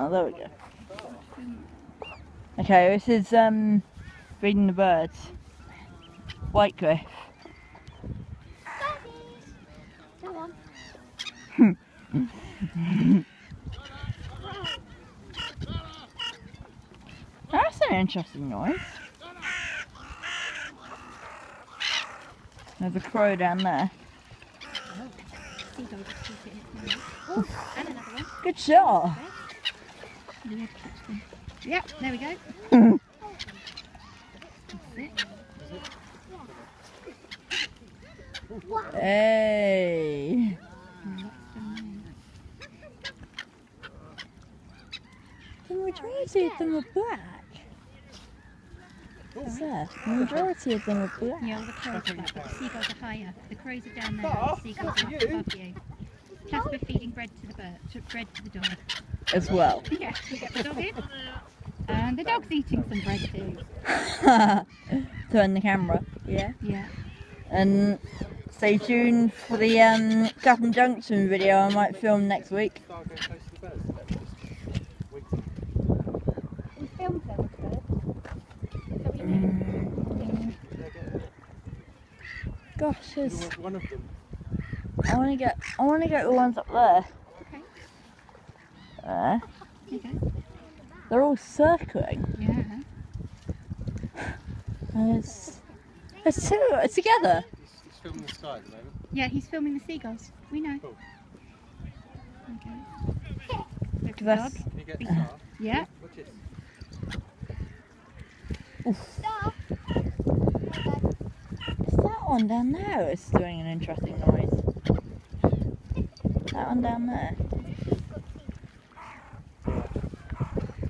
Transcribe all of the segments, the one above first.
Oh, there we go. Okay, this is feeding the birds. Whitecliff. Go on. That's an interesting noise. There's a crow down there. Oh, and another one. Good shot. Yep, there we go. Hey. The majority of them are black. What's that? The majority of them are black. Yeah, all the crows are black, but the seagulls are higher. The crows are down there and the seagulls are up above you. Plus we're feeding bread to the bread to the dog. As well. Yeah, we get the dog in. And the dog's eating some bread too. Turn the camera. Yeah. Yeah. And stay tuned for the Clapham Junction video I might film next week. We filmed those birds. Gosh, there's... One of them. I want to get the ones up there. Okay. There. Okay. They're all circling. Yeah. There's two together. He's filming the sky at the moment. Yeah, he's filming the seagulls. We know. Cool. Okay. Look at the That's- dog. Can you get the star? Yeah. Watch this. Oof. It's that one down there is doing an interesting noise. That one down there.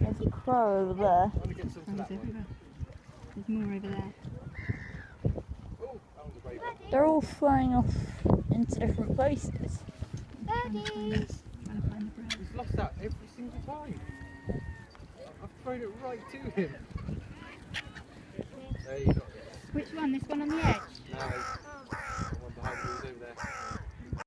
There's a crow over there. I want to get some Oh, for that there's one. everywhere. There's more over there. Oh, that one's a great one. They're all flying off into different places. Trying to find the bread. He's lost that every single time. I've thrown it right to him. There you go. Which one? This one on the edge? No,